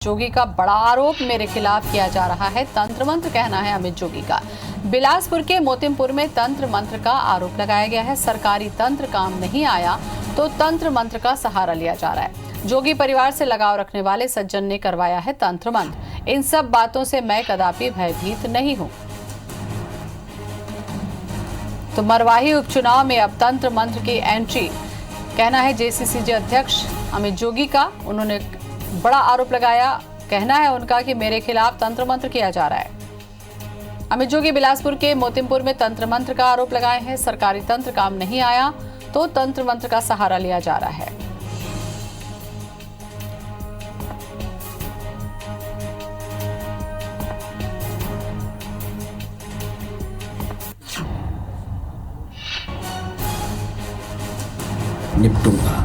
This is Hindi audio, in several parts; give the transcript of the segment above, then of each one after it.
जोगी का बड़ा आरोप मेरे खिलाफ किया जा रहा है, तंत्र मंत्र कहना है अमित जोगी का। बिलासपुर के मोतिमपुर में तंत्र मंत्र का आरोप लगाया गया है। सरकारी तंत्र काम नहीं आया तो तंत्र मंत्र का सहारा लिया जा रहा है। जोगी परिवार से लगाव रखने वाले सज्जन ने करवाया है तंत्र मंत्र। इन सब बातों से मैं कदापि भयभीत नहीं हूं। तो मरवाही उपचुनाव में अब तंत्र मंत्र की एंट्री, कहना है जेसीसीजे अध्यक्ष अमित जोगी का। उन्होंने बड़ा आरोप लगाया, कहना है उनका कि मेरे खिलाफ तंत्र मंत्र किया जा रहा है। अमित जोगी बिलासपुर के मोतिमपुर में तंत्र मंत्र का आरोप लगाए हैं। सरकारी तंत्र काम नहीं आया तो तंत्र मंत्र का सहारा लिया जा रहा है। निपटूंगा।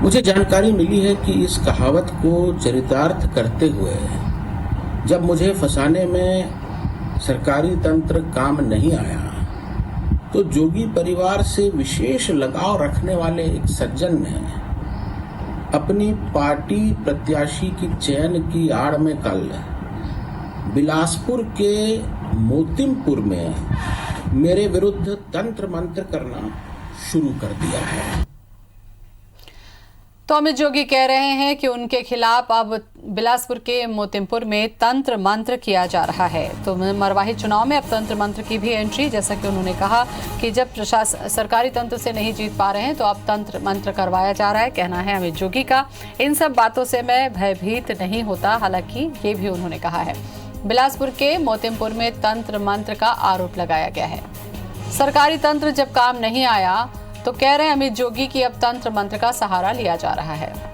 मुझे जानकारी मिली है कि इस कहावत को चरितार्थ करते हुए जब मुझे फंसाने में सरकारी तंत्र काम नहीं आया तो जोगी परिवार से विशेष लगाव रखने वाले एक सज्जन ने अपनी पार्टी प्रत्याशी की चयन की आड़ में कल बिलासपुर के मोतिमपुर में मेरे विरुद्ध तंत्र मंत्र करना शुरू कर दिया है। तो अमित जोगी कह रहे हैं कि उनके खिलाफ अब बिलासपुर के मोतिमपुर में तंत्र मंत्र किया जा रहा है। तो मरवाही चुनाव में अब तंत्र मंत्र की भी एंट्री, जैसा कि उन्होंने कहा कि जब सरकारी तंत्र से नहीं जीत पा रहे हैं तो अब तंत्र मंत्र करवाया जा रहा है, कहना है अमित जोगी का। इन सब बातों से मैं भयभीत नहीं होता, हालांकि ये भी उन्होंने कहा है। बिलासपुर के मोतिमपुर में तंत्र मंत्र का आरोप लगाया गया है। सरकारी तंत्र जब काम नहीं आया तो कह रहे हैं अमित जोगी की अब तंत्र मंत्र का सहारा लिया जा रहा है।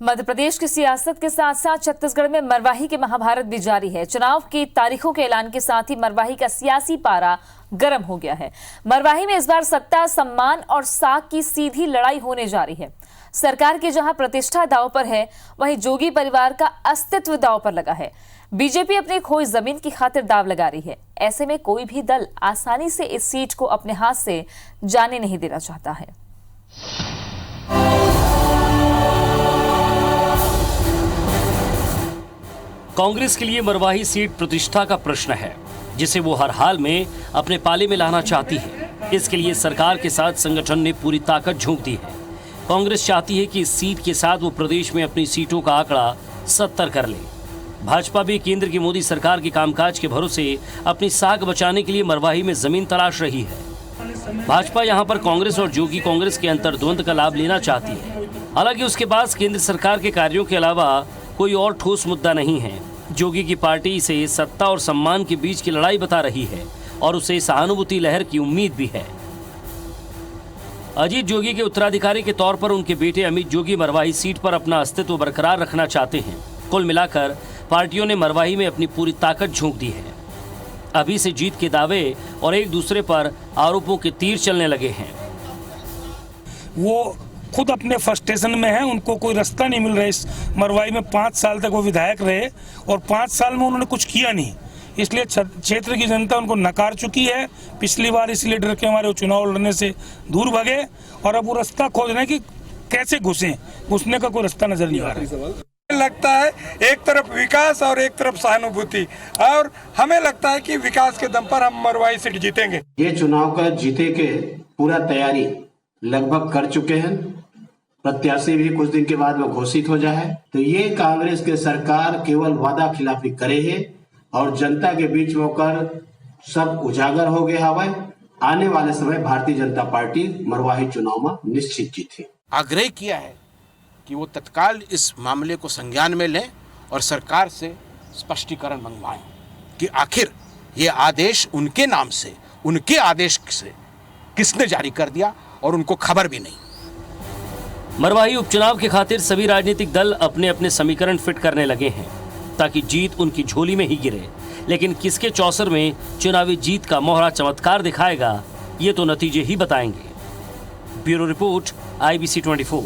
मध्य प्रदेश की सियासत के साथ साथ छत्तीसगढ़ में मरवाही के महाभारत भी जारी है। चुनाव की तारीखों के ऐलान के साथ ही मरवाही का सियासी पारा गर्म हो गया है। मरवाही में इस बार सत्ता, सम्मान और साख की सीधी लड़ाई होने जा रही है। सरकार की जहां प्रतिष्ठा दांव पर है, वहीं जोगी परिवार का अस्तित्व दांव पर लगा है। बीजेपी अपनी खोई जमीन की खातिर दांव लगा रही है। ऐसे में कोई भी दल आसानी से इस सीट को अपने हाथ से जाने नहीं देना चाहता है। कांग्रेस के लिए मरवाही सीट प्रतिष्ठा का प्रश्न है, जिसे वो हर हाल में अपने पाले में लाना चाहती है। इसके लिए सरकार के साथ संगठन ने पूरी ताकत झोंक दी है। कांग्रेस चाहती है कि इस सीट के साथ वो प्रदेश में अपनी सीटों का आंकड़ा 70 कर ले। भाजपा भी केंद्र की मोदी सरकार के कामकाज के भरोसे अपनी साख बचाने के लिए मरवाही में जमीन तलाश रही है। भाजपा यहाँ पर कांग्रेस और जोगी कांग्रेस के अंतर्द्वंद का लाभ लेना चाहती है। हालांकि उसके पास केंद्र सरकार के कार्यों के अलावा कोई और ठोस मुद्दा नहीं है। जोगी की पार्टी इसे सत्ता और सम्मान के बीच की लड़ाई बता रही है और उसे सहानुभूति लहर की उम्मीद भी है। अजीत जोगी के उत्तराधिकारी के तौर पर उनके बेटे अमित जोगी मरवाही सीट पर अपना अस्तित्व बरकरार रखना चाहते हैं। कुल मिलाकर पार्टियों ने मरवाही में अपनी पूरी ताकत झोंक दी है। अभी से जीत के दावे और एक दूसरे पर आरोपों के तीर चलने लगे हैं। वो खुद अपने फ्रस्ट्रेशन में है, उनको कोई रास्ता नहीं मिल रहा है। इस मरवाई में 5 साल तक वो विधायक रहे और 5 साल में उन्होंने कुछ किया नहीं, इसलिए क्षेत्र की जनता उनको नकार चुकी है। पिछली बार इसलिए डर के हमारे चुनाव लड़ने से दूर भगे और अब वो रास्ता खोज रहे हैं कि कैसे घुसने का कोई रास्ता नजर नहीं आ रहा है। लगता है एक तरफ विकास और एक तरफ सहानुभूति, और हमें लगता है कि विकास के दम पर हम मरवाई सीट जीतेंगे। ये चुनाव का जीते के पूरा तैयारी लगभग कर चुके हैं। प्रत्याशी भी कुछ दिन के बाद वो घोषित हो जाए तो ये कांग्रेस के सरकार केवल वादा खिलाफी करे है और जनता के बीच में होकर सब उजागर हो गया है। आने वाले समय भारतीय जनता पार्टी मरवाही चुनाव में निश्चित जीते। आग्रह किया है कि वो तत्काल इस मामले को संज्ञान में लें और सरकार से स्पष्टीकरण मंगवाएं कि आखिर ये आदेश उनके नाम से, उनके आदेश से किसने जारी कर दिया और उनको खबर भी नहीं। मरवाही उपचुनाव की खातिर सभी राजनीतिक दल अपने अपने समीकरण फिट करने लगे हैं ताकि जीत उनकी झोली में ही गिरे। लेकिन किसके चौसर में चुनावी जीत का मोहरा चमत्कार दिखाएगा, ये तो नतीजे ही बताएंगे। Bureau report, IBC 24।